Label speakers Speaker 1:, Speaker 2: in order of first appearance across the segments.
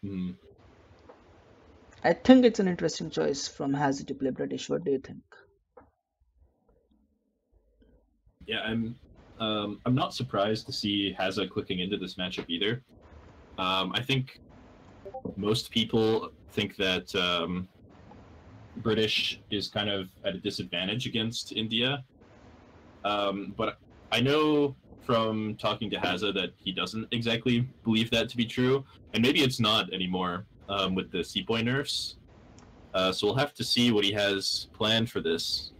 Speaker 1: Hmm.
Speaker 2: I think it's an interesting choice from Hazza to play British. What do you think?
Speaker 1: Yeah, I'm not surprised to see Hazza clicking into this matchup either. I think most people think that British is kind of at a disadvantage against India. But I know from talking to Hazza that he doesn't exactly believe that to be true, and maybe it's not anymore with the Sepoy nerfs. So we'll have to see what he has planned for this.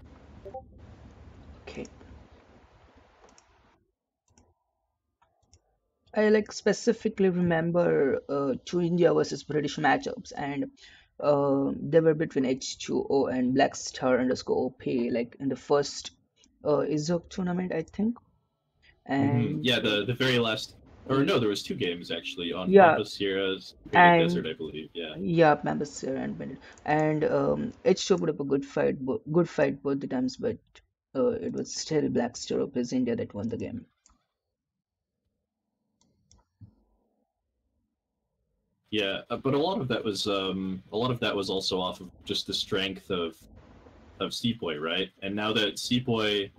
Speaker 2: Okay. I like specifically remember two India versus British matchups, and they were between H2O and Blackstar_OP, like in the first ESOC tournament, I think.
Speaker 1: Mm-hmm.
Speaker 2: And
Speaker 1: Yeah, the very last, or
Speaker 2: y-
Speaker 1: no, there was two games actually on
Speaker 2: yeah,
Speaker 1: Pampas Sierras, Painted
Speaker 2: and
Speaker 1: Desert, I believe. Yeah,
Speaker 2: yeah, members here and Bennett. And H2O put up a good fight both the times, but it was still Blackstar OP's India that won the game.
Speaker 1: yeah, but a lot of that was also off of just the strength of Sepoy, right? And now that Sepoy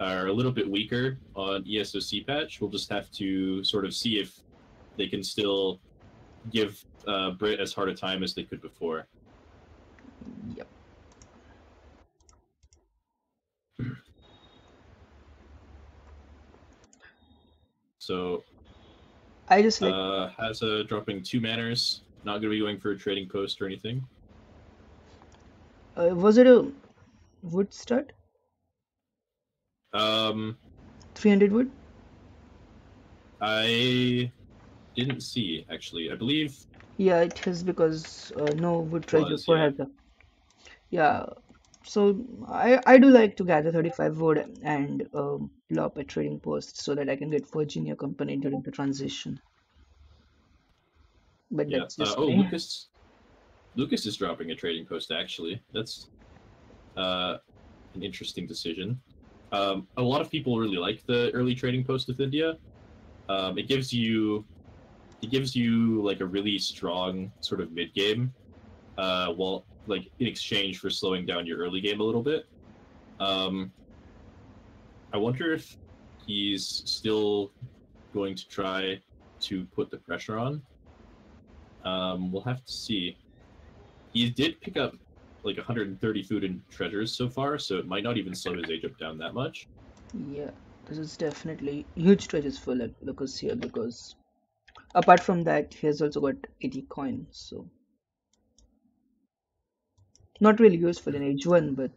Speaker 1: are a little bit weaker on ESOC patch, we'll just have to sort of see if they can still give Brit as hard a time as they could before.
Speaker 2: Yep.
Speaker 1: So
Speaker 2: I just like.
Speaker 1: Hazza dropping two manners, not going to be going for a trading post or anything.
Speaker 2: Was it a wood start?
Speaker 1: Um,
Speaker 2: 300 wood?
Speaker 1: I didn't see actually. I believe
Speaker 2: Yeah, it is because no wood
Speaker 1: it
Speaker 2: treasure
Speaker 1: was,
Speaker 2: for
Speaker 1: yeah.
Speaker 2: Hazza. Yeah, so I do like to gather 35 wood and blow up a trading post so that I can get Virginia Company during the transition. But
Speaker 1: Yeah.
Speaker 2: that's just
Speaker 1: Oh,
Speaker 2: me.
Speaker 1: Lucas is dropping a trading post actually. That's uh, an interesting decision. A lot of people really like the early trading post with India. It gives you like a really strong sort of mid game, while like in exchange for slowing down your early game a little bit. Um, I wonder if he's still going to try to put the pressure on. We'll have to see. He did pick up like 130 food and treasures so far, so it might not even slow his age up down that much.
Speaker 2: Yeah, this is definitely huge treasures for like Lucas here because apart from that, he has also got 80 coins, so not really useful in age 1, but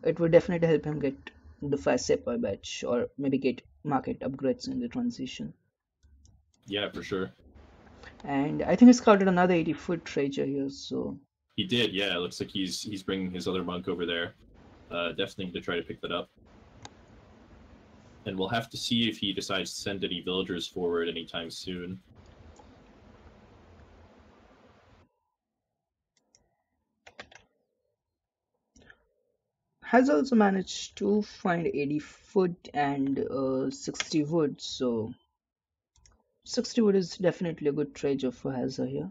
Speaker 2: it would definitely help him get the fast Sepoy batch or maybe get market upgrades in the transition.
Speaker 1: Yeah, for sure.
Speaker 2: And I think he scouted another 80-foot treasure here, so
Speaker 1: He did. Yeah, it looks like he's bringing his other monk over there. Definitely to try to pick that up. And we'll have to see if he decides to send any villagers forward anytime soon.
Speaker 2: has also managed to find 80 foot and 60 wood, so 60 wood is definitely a good treasure for Hazza here.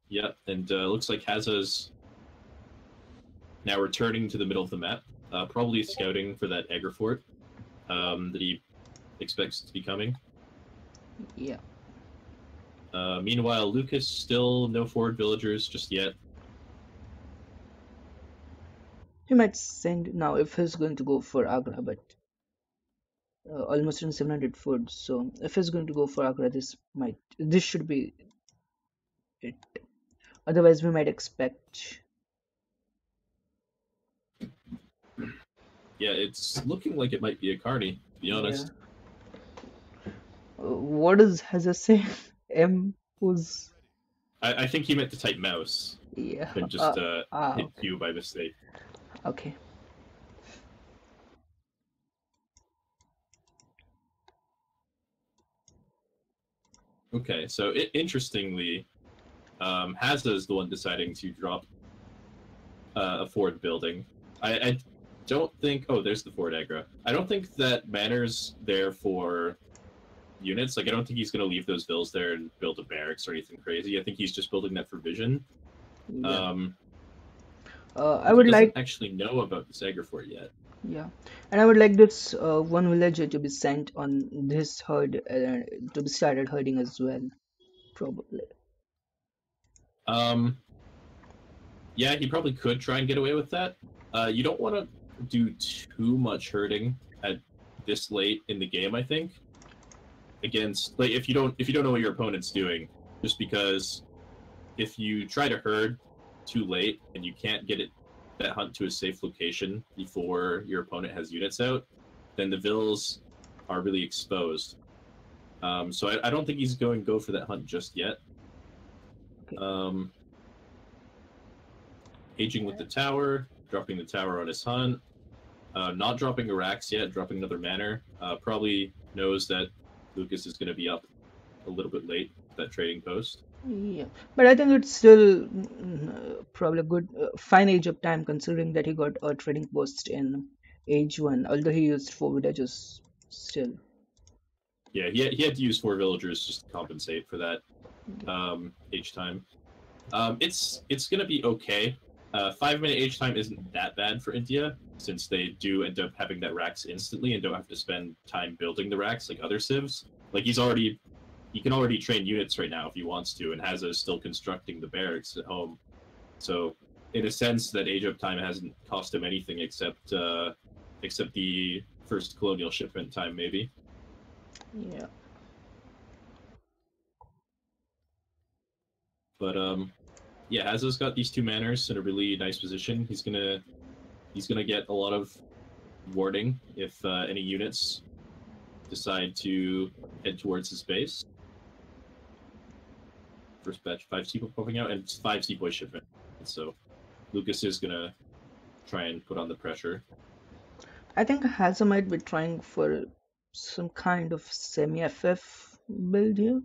Speaker 1: Yeah, and looks like Hazza's now returning to the middle of the map, probably scouting for that Egger fort that he expects to be coming.
Speaker 2: Yeah,
Speaker 1: Meanwhile, Lucas still no forward villagers just yet.
Speaker 2: he might send now if he's going to go for Agra, but almost in 700 foot. So if he's going to go for Agra, this should be it. Otherwise, we might expect.
Speaker 1: Yeah, it's looking like it might be a Carney, to be
Speaker 2: Yeah.
Speaker 1: honest.
Speaker 2: What does Hazza say? M was
Speaker 1: I think he meant to type mouse
Speaker 2: yeah.
Speaker 1: and just hit
Speaker 2: Okay.
Speaker 1: Q by mistake.
Speaker 2: Okay.
Speaker 1: Okay, so interestingly, Hazza is the one deciding to drop a forward building. I don't think... Oh, there's the Fort aggro. I don't think that Manor's there for units. Like, I don't think he's going to leave those vills there and build a barracks or anything crazy. I think he's just building that for vision.
Speaker 2: Yeah.
Speaker 1: I
Speaker 2: I would
Speaker 1: doesn't
Speaker 2: like,
Speaker 1: actually know about this aggro fort yet.
Speaker 2: yeah, and I would like this one villager to be sent on this herd to be started herding as well, probably.
Speaker 1: Yeah, he probably could try and get away with that. You don't want to do too much herding at this late in the game, I think. Against, like, if you don't know what your opponent's doing, just because if you try to herd too late and you can't get that hunt to a safe location before your opponent has units out, then the vills are really exposed. So I don't think he's going to go for that hunt just yet.
Speaker 2: Okay.
Speaker 1: Aging with the tower, dropping the tower on his hunt, not dropping a Rax yet, dropping another Manor. Probably knows that Lucas is going to be up a little bit late, that trading post.
Speaker 2: Yeah, but I think it's still probably a good, fine age of time considering that he got a trading post in age 1, although he used 4 villages still.
Speaker 1: Yeah, he had to use 4 villagers just to compensate for that age time. It's going to be okay. 5-minute age time isn't that bad for India, since they do end up having that Rax instantly and don't have to spend time building the Rax like other civs. Like, he can already train units right now if he wants to, and Hazza is still constructing the barracks at home. So, in a sense, that age up time hasn't cost him anything except the first colonial shipment time, maybe.
Speaker 2: Yeah.
Speaker 1: But yeah, Hazza's got these 2 manors in a really nice position. He's gonna get a lot of warning if any units decide to head towards his base. First batch 5 Seaboy popping out, and it's 5 Seaboy shipment. So Lucas is gonna try and put on the pressure.
Speaker 2: I think Hazza might be trying for some kind of semi-FF build here.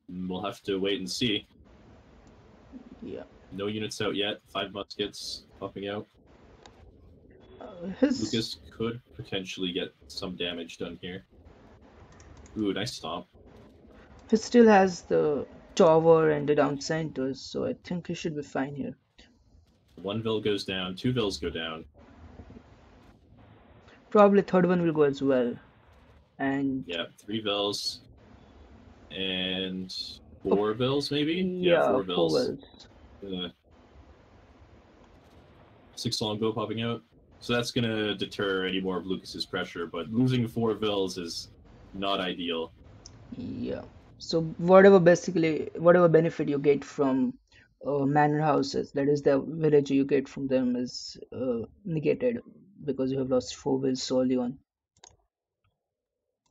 Speaker 1: We'll have to wait and see.
Speaker 2: Yeah.
Speaker 1: No units out yet. 5 muskets popping out.
Speaker 2: His
Speaker 1: Lucas could potentially get some damage done here. Ooh, nice stomp.
Speaker 2: he still has the tower and the down centers, so I think he should be fine here.
Speaker 1: 1 vill goes down. 2 vills go down.
Speaker 2: Probably third one will go as well. And
Speaker 1: yeah, 3 vills and 4 vills, maybe.
Speaker 2: Yeah,
Speaker 1: 4
Speaker 2: vills.
Speaker 1: 6 longbow popping out. So that's gonna deter any more of Lucas's pressure. But losing 4 vills is not ideal.
Speaker 2: Yeah. So whatever benefit you get from manor houses, that is the village you get from them, is negated because you have lost 4 vills solely on.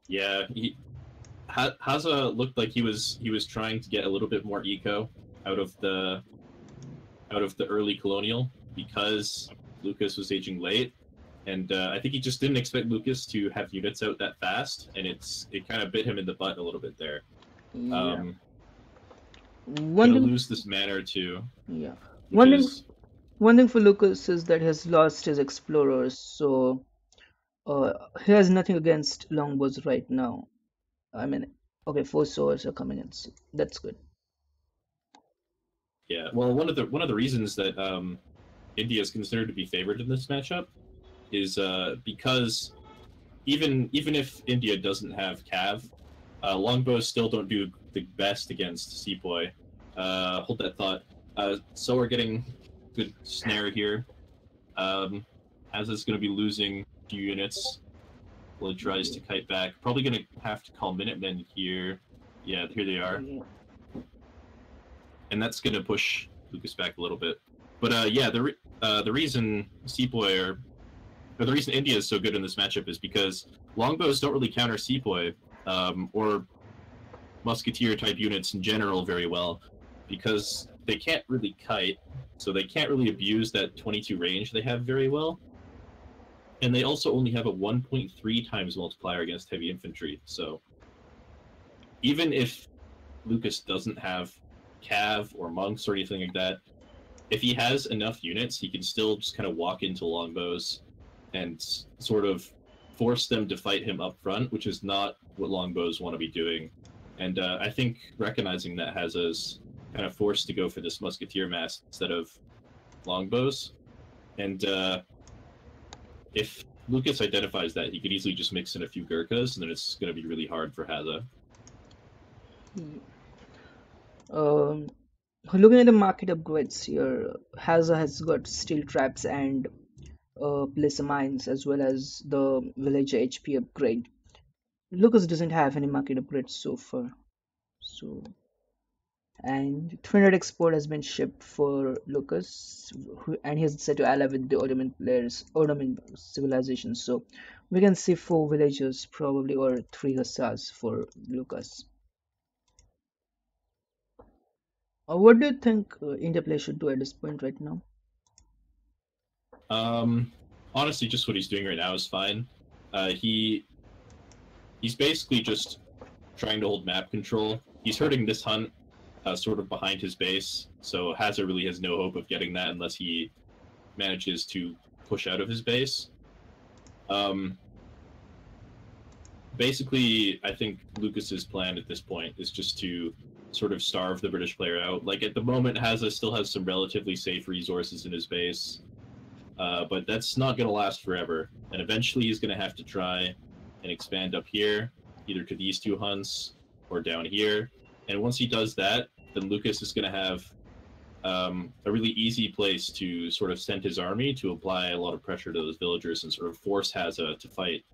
Speaker 1: Yeah, Hazza looked like he was trying to get a little bit more eco out of the early colonial because Lucas was aging late, and I think he just didn't expect Lucas to have units out that fast, and it kind of bit him in the butt a little bit there.
Speaker 2: Yeah.
Speaker 1: Gonna lose this manor too.
Speaker 2: Yeah. One thing for Lucas is that he has lost his explorers, so he has nothing against longbows right now. I mean, okay, 4 swords are coming in, so that's good.
Speaker 1: Yeah, well, one of the reasons that India is considered to be favored in this matchup is because even if India doesn't have cav, longbows still don't do the best against Sepoy. Hold that thought. So we're getting good snare here. Hazza's going to be losing a few units. Well, he tries to kite back. Probably going to have to call Minutemen here. Yeah, here they are. And that's going to push Lucas back a little bit. But yeah, the reason Sepoy or the reason India is so good in this matchup is because longbows don't really counter Sepoy or musketeer type units in general very well, because they can't really kite, so they can't really abuse that 22 range they have very well. And they also only have a 1.3 times multiplier against heavy infantry. So even if Lucas doesn't have cav or monks or anything like that, if he has enough units, he can still just kind of walk into longbows and sort of force them to fight him up front, which is not what longbows want to be doing. And I think recognizing that Hazza's kind of forced to go for this musketeer mass instead of longbows. And if Lucas identifies that, he could easily just mix in a few Gurkhas, and then it's going to be really hard for Hazza.
Speaker 2: Looking at the market upgrades here, Hazza has got steel traps and placer mines, as well as the villager HP upgrade. Lucas doesn't have any market upgrades so far. So, and 300 export has been shipped for Lucas, and he's set to ally with the Ottoman civilization. So we can see 4 villagers probably, or 3 hussars for Lucas. What do you think India play should do at this point right now?
Speaker 1: Honestly, just what he's doing right now is fine. He's basically just trying to hold map control. He's hurting this hunt sort of behind his base, so Hazza really has no hope of getting that unless he manages to push out of his base. Basically, I think Lucas's plan at this point is just to sort of starve the British player out. Like, at the moment, Hazza still has some relatively safe resources in his base, but that's not going to last forever. And eventually he's going to have to try and expand up here, either to these 2 hunts or down here. And once he does that, then Lucas is going to have a really easy place to sort of send his army to apply a lot of pressure to those villagers and sort of force Hazza to fight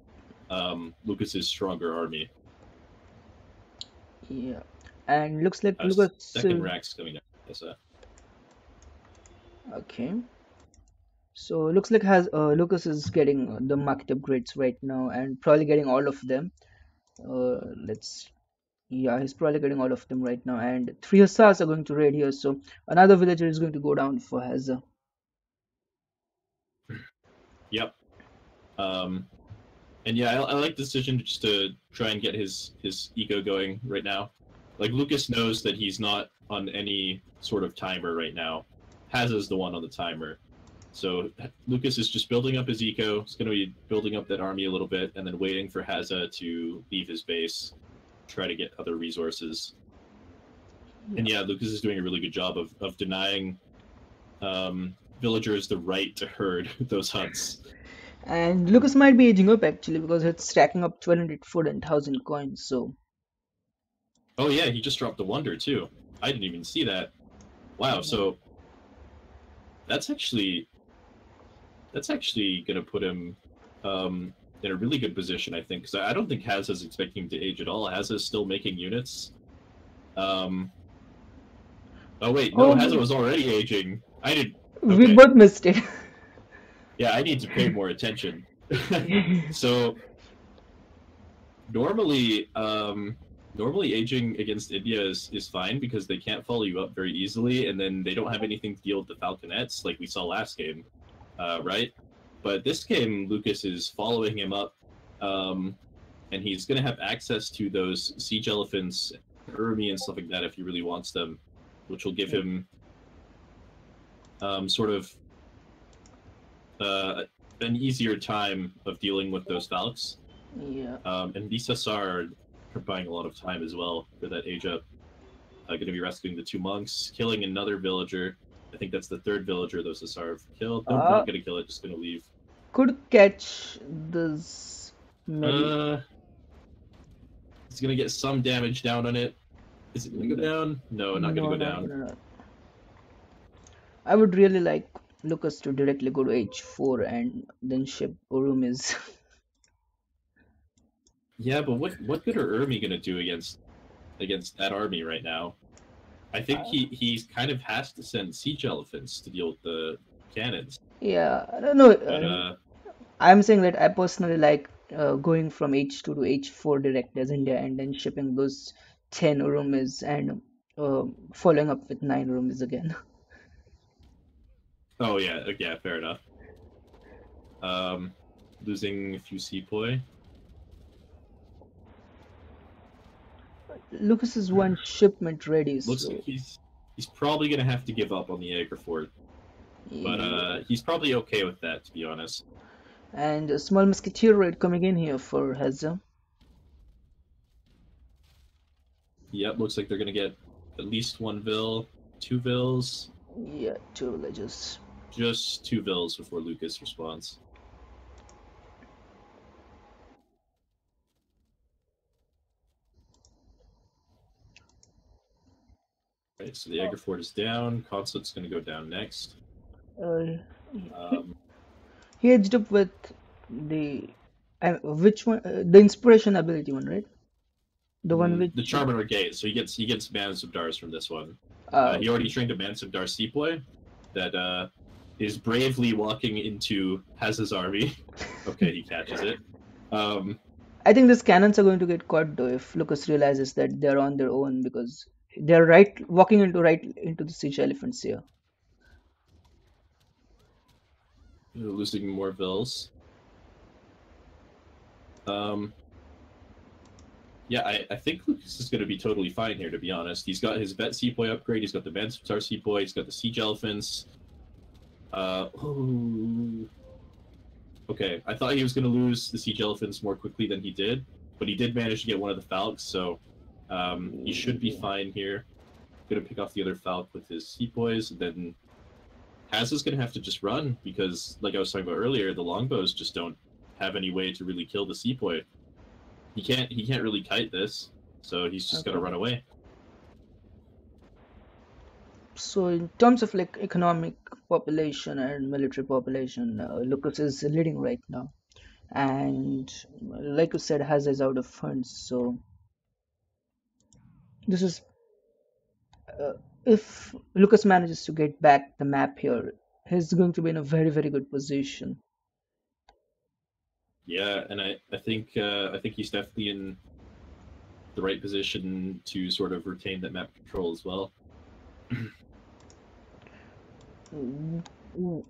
Speaker 1: Lucas's stronger army.
Speaker 2: Yeah, and looks like Lucas.
Speaker 1: Second rack's coming down.
Speaker 2: Okay. So looks like Lucas is getting the market upgrades right now, and probably getting all of them. Yeah, he's probably getting all of them right now, and 3 hussars are going to raid here, so another villager is going to go down for Hazza.
Speaker 1: Yep. And yeah, I like the decision just to try and get his eco going right now. Like, Lucas knows that he's not on any sort of timer right now. Hazza's the one on the timer. So Lucas is just building up his eco. He's going to be building up that army a little bit, and then waiting for Hazza to leave his base, try to get other resources. And yeah, Lucas is doing a really good job of denying villagers the right to herd those hunts.
Speaker 2: And Lucas might be aging up actually, because it's stacking up 1200 food and 1000 coins. So.
Speaker 1: Oh yeah, he just dropped the wonder too. I didn't even see that. Wow, so that's actually gonna put him in a really good position, I think, because I don't think Hazza's expecting him to age at all. Hazza's still making units. Oh wait, no, Hazza was already aging. I did. Okay.
Speaker 2: We both missed it.
Speaker 1: Yeah, I need to pay more attention. So normally aging against India is fine because they can't follow you up very easily, and then they don't have anything to deal with the falconets like we saw last game, right? But this game, Lucas is following him up, and he's going to have access to those siege elephants, Urmi, and stuff like that if he really wants them, which will give him sort of an easier time of dealing with those falcons.
Speaker 2: Yeah.
Speaker 1: And these Hussar are buying a lot of time as well for that age up. Going to be rescuing the 2 monks, killing another villager. I think that's the 3rd villager those Hussar have killed. Nope, not going to kill it, just going to leave.
Speaker 2: Could catch this.
Speaker 1: He's going to get some damage down on it. Is it going to go down? No, not going to go down.
Speaker 2: No. I would really like Lucas to directly go to H4 and then ship Urumis.
Speaker 1: Yeah, but what good are Urmi gonna do against that army right now? I think he kind of has to send siege elephants to deal with the cannons.
Speaker 2: Yeah, I don't know. But, I'm saying that I personally like going from H2 to H4 direct as India, and then shipping those 10 Urumis and following up with 9 Urumis again.
Speaker 1: Oh yeah, fair enough. Losing a few sepoy.
Speaker 2: Lucas is one shipment ready.
Speaker 1: Looks like he's probably gonna have to give up on the Agra fort. But he's probably okay with that, to be honest.
Speaker 2: And a small musketeer raid coming in here for Hazza.
Speaker 1: Yep, looks like they're gonna get at least 1 Vil, 2 Vils.
Speaker 2: Yeah, 2 villages.
Speaker 1: Just 2 Vils before Lucas responds. Right, so the Eggerford is down. Consulte's gonna go down next.
Speaker 2: He edged up with the which one? The inspiration ability one, right? The one which
Speaker 1: the Charmer Gate. So he gets Mansubdars from this one. He already trained a Mansubdar Sepoy that is bravely walking into Hazza's army. Okay, he catches it.
Speaker 2: I think these cannons are going to get caught though if Lucas realizes that they're on their own, because they're walking into the siege elephants here.
Speaker 1: Losing more Vils. Yeah, I think Lucas is going to be totally fine here, to be honest. He's got his Vet Sepoy upgrade, he's got the Mansubdar Sepoy, he's got the Siege Elephants. Okay, I thought he was going to lose the Siege Elephants more quickly than he did, but he did manage to get one of the Falcons, so he should be fine here. Going to pick off the other Falcon with his Sepoys, and then Hazza's going to have to just run, because, like I was talking about earlier, the longbows just don't have any way to really kill the Sepoy. He can't really kite this, so he's just got to run away.
Speaker 2: So in terms of like economic population and military population, Lucas is leading right now, and like you said, Hazza is out of funds. So this is if Lucas manages to get back the map here, he's going to be in a very, very good position.
Speaker 1: Yeah, and I think he's definitely in the right position to sort of retain that map control as well.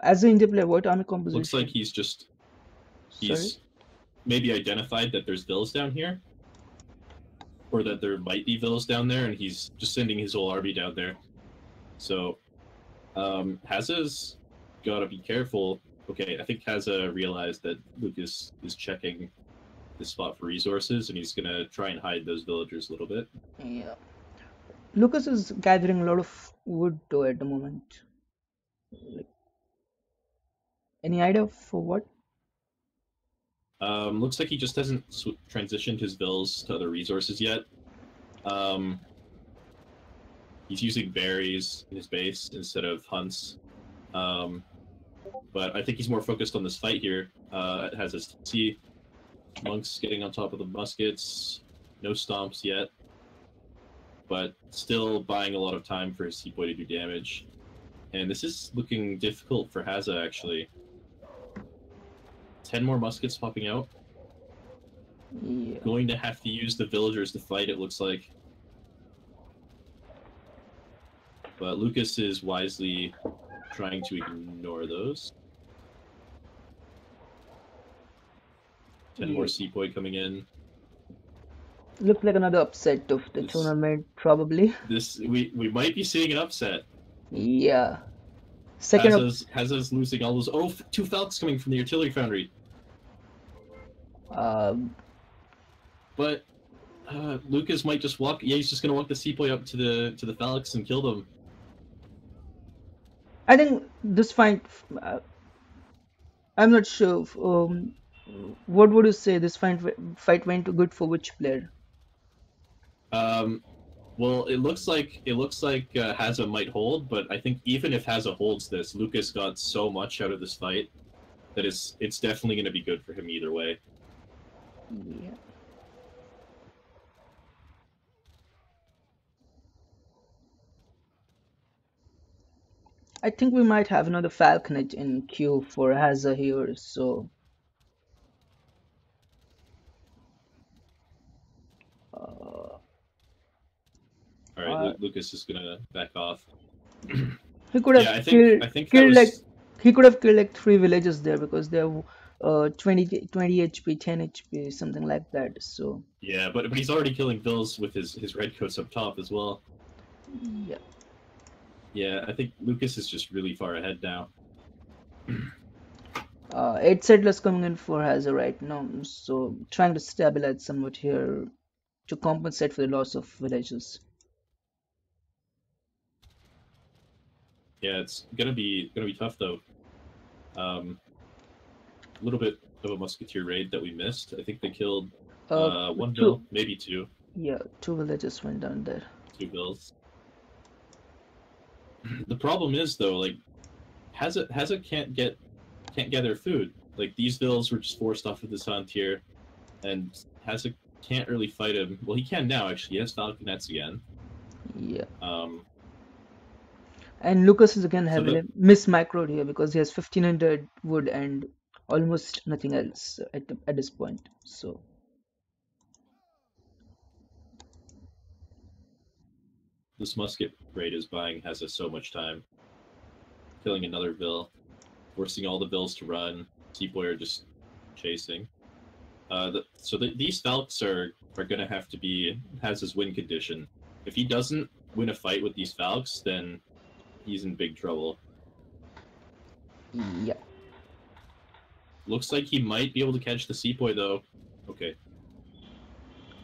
Speaker 2: As an indie player, what army composition?
Speaker 1: Looks like he's maybe identified that there's Vils down here, or that there might be Vils down there, and he's just sending his whole army down there. So Hazza's got to be careful. Okay, I think Hazza realized that Lucas is checking this spot for resources, and he's gonna try and hide those villagers a little bit.
Speaker 2: Yeah. Lucas is gathering a lot of wood though at the moment. Like, any idea for what?
Speaker 1: Looks like he just hasn't transitioned his Vils to other resources yet. He's using berries in his base instead of hunts. But I think he's more focused on this fight here. Has his TC. Monks getting on top of the muskets. No stomps yet. But still buying a lot of time for his Sepoy to do damage. And this is looking difficult for Hazza, actually. 10 more muskets popping out.
Speaker 2: Yeah.
Speaker 1: Going to have to use the villagers to fight, it looks like. But Lucas is wisely trying to ignore those. 10 more Sepoy coming in.
Speaker 2: Looked like another upset of the tournament, probably.
Speaker 1: We might be seeing an upset.
Speaker 2: Yeah.
Speaker 1: Hazza's losing all those. Oh, 2 Falcons coming from the artillery foundry. But Lucas might just walk. Yeah, he's just gonna walk the Sepoy up to the Falcons and kill them.
Speaker 2: I think this fight. I'm not sure. What would you say? This fight went good for which player?
Speaker 1: Well, it looks like Hazza might hold, but I think even if Hazza holds this, Lucas got so much out of this fight that it's definitely going to be good for him either way.
Speaker 2: Yeah. I think we might have another Falconet in queue for Hazza here, so.
Speaker 1: Alright, Lucas is gonna back off.
Speaker 2: He could have he could have killed like 3 villages there, because they're 20 HP, 10 HP, something like that. So
Speaker 1: yeah, but he's already killing Vils with his redcoats up top as well.
Speaker 2: Yeah.
Speaker 1: Yeah, I think Lucas is just really far ahead now.
Speaker 2: Eight settlers coming in for Hazza right now, so trying to stabilize somewhat here to compensate for the loss of villages.
Speaker 1: Yeah, it's gonna be tough though. A little bit of a musketeer raid that we missed. I think they killed
Speaker 2: Uh,
Speaker 1: one
Speaker 2: two,
Speaker 1: bill, maybe two,
Speaker 2: yeah, two villages went down there.
Speaker 1: two bills. The problem is though, like Hazza can't gather food. Like these bills were just forced off of this frontier, and Hazza can't really fight him. Well, he can now actually. He has falconets again.
Speaker 2: Yeah.
Speaker 1: Um,
Speaker 2: And Lucas is again
Speaker 1: so
Speaker 2: heavily mismicroed here because he has 1500 wood and almost nothing else at this point. So,
Speaker 1: this musket raid is buying Hazza so much time, killing another bill, forcing all the bills to run. Seaboy are just chasing. These Falcons are gonna have to be has his win condition. If he doesn't win a fight with these Falcons, then he's in big trouble.
Speaker 2: yeah.
Speaker 1: Looks like he might be able to catch the Seaboy though. Okay.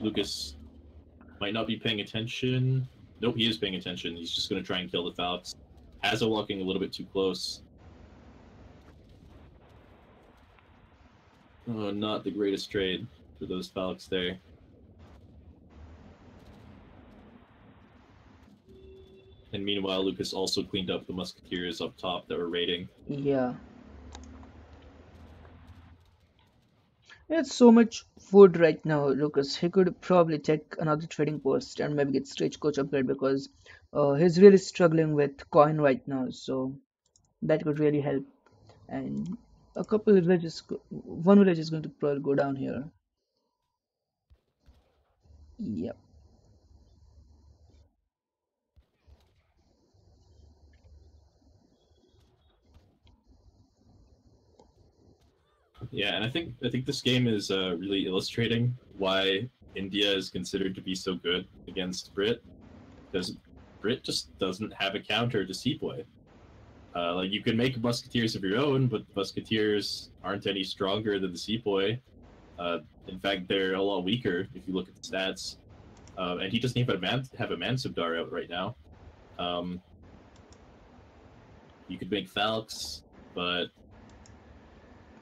Speaker 1: Lucas might not be paying attention. Nope, he is paying attention. He's just gonna try and kill the Falcons. Hazza walking a little bit too close. Oh, not the greatest trade for those Falcons there. And meanwhile, Lucas also cleaned up the musketeers up top that were raiding.
Speaker 2: Yeah. It's so much food right now, Lucas. He could probably take another trading post and maybe get stagecoach upgrade because he's really struggling with coin right now. So that could really help. And a couple of villages, one village is going to probably go down here. Yep.
Speaker 1: Yeah, and I think this game is really illustrating why India is considered to be so good against Brit, because Brit just doesn't have a counter to Sepoy. Like you can make musketeers of your own, but musketeers aren't any stronger than the Sepoy. In fact, they're a lot weaker if you look at the stats. And he doesn't even have a Mansubdar out right now. You could make Falx, but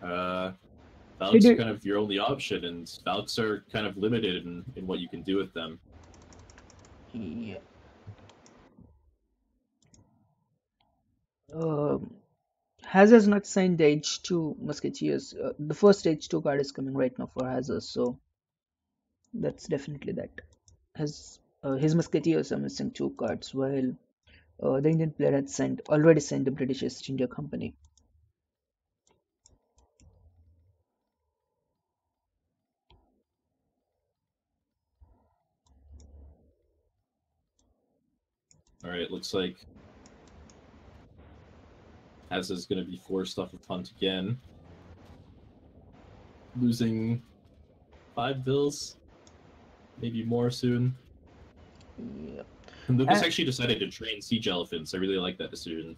Speaker 2: He
Speaker 1: Falx are
Speaker 2: did.
Speaker 1: kind of your only option, and Falx are kind of limited in what you can do with them.
Speaker 2: Yeah. Um, Hazard's not signed the H2 Musketeers. The first H2 card is coming right now for Hazard, so that's definitely that. His Musketeers are missing two cards, while the Indian player had already signed the British East India Company.
Speaker 1: All right, looks like Hazza is going to be forced off of punt again, losing 5 bills, maybe more soon.
Speaker 2: Yeah.
Speaker 1: And Lucas
Speaker 2: And,
Speaker 1: actually decided to train siege elephants. I really like that decision.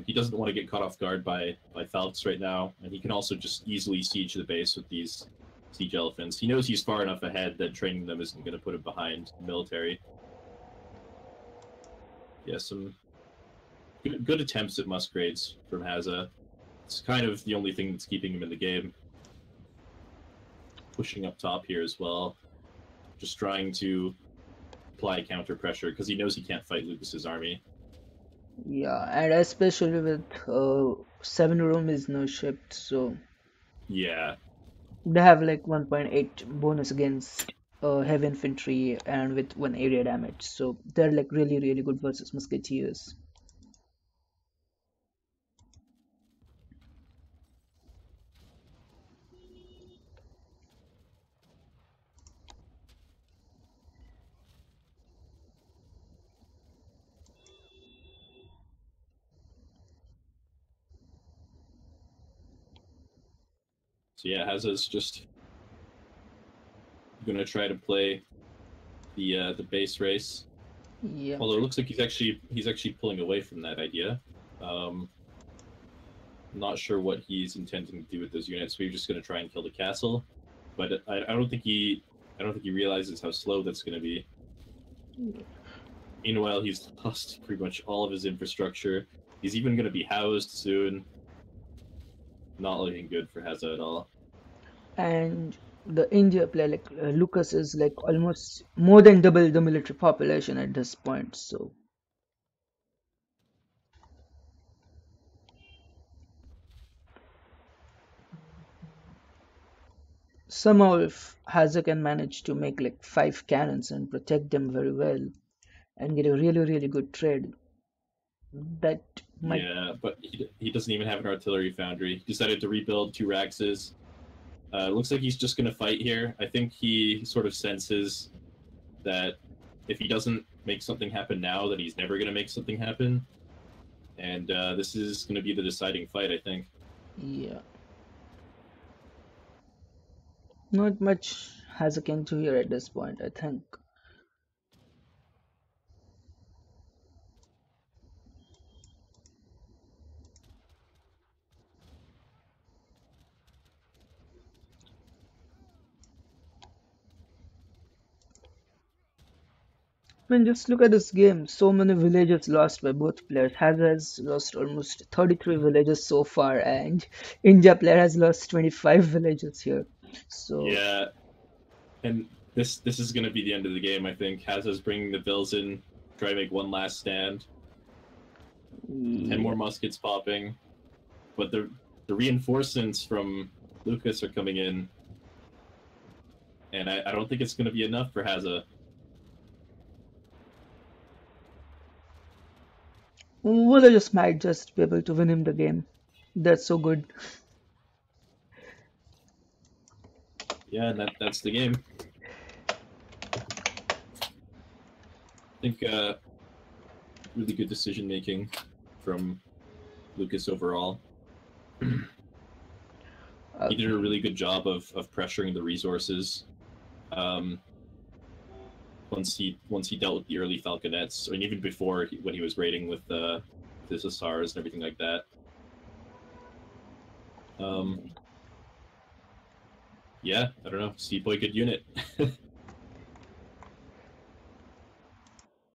Speaker 1: He doesn't want to get caught off guard by Falx right now, and he can also just easily siege the base with these siege elephants. He knows he's far enough ahead that training them isn't going to put him behind the military. Yeah, some good attempts at muskraids from Hazza. It's kind of the only thing that's keeping him in the game. Pushing up top here as well, just trying to apply counter pressure because he knows he can't fight Lucas's army.
Speaker 2: yeah, and especially with 7 room is no shipped, so
Speaker 1: Yeah,
Speaker 2: they have like 1.8 bonus against heavy infantry and with 1 area damage, so they're like really good versus musketeers.
Speaker 1: so yeah, Hazza's just gonna try to play the base race.
Speaker 2: Yeah.
Speaker 1: Although it looks like he's actually pulling away from that idea. Um, Not sure what he's intending to do with those units. We're just going to try and kill the castle, but I don't think he realizes how slow that's going to be. Meanwhile, he's lost pretty much all of his infrastructure. He's even going to be housed soon. Not looking good for Hazza at all.
Speaker 2: And the India player, like Lucas, is like almost more than double the military population at this point. So somehow, if Hazza can manage to make like 5 cannons and protect them very well and get a really good trade, that might.
Speaker 1: Yeah, but he doesn't even have an artillery foundry. He decided to rebuild 2 Raxes. Looks like he's just going to fight here. I think he sort of senses that if he doesn't make something happen now, that he's never going to make something happen. And this is going to be the deciding fight, I think.
Speaker 2: Yeah. Not much Hazza can do here at this point, I think. I mean, just look at this game. So many villages lost by both players. Hazza has lost almost 33 villages so far, and India player has lost 25 villages here. So
Speaker 1: Yeah, and this is going to be the end of the game, I think. Hazza's bringing the bills in, try to make one last stand. 10 more muskets popping. But the reinforcements from Lucas are coming in. And I don't think it's going to be enough for Hazza.
Speaker 2: Villages might just be able to win him the game. That's so good.
Speaker 1: Yeah, that's the game. I think really good decision making from Lucas overall. He did a really good job of pressuring the resources. Once he dealt with the early Falconets, and even before when he was raiding with the Hussars and everything like that. Yeah, I don't know. Seaboy, good unit.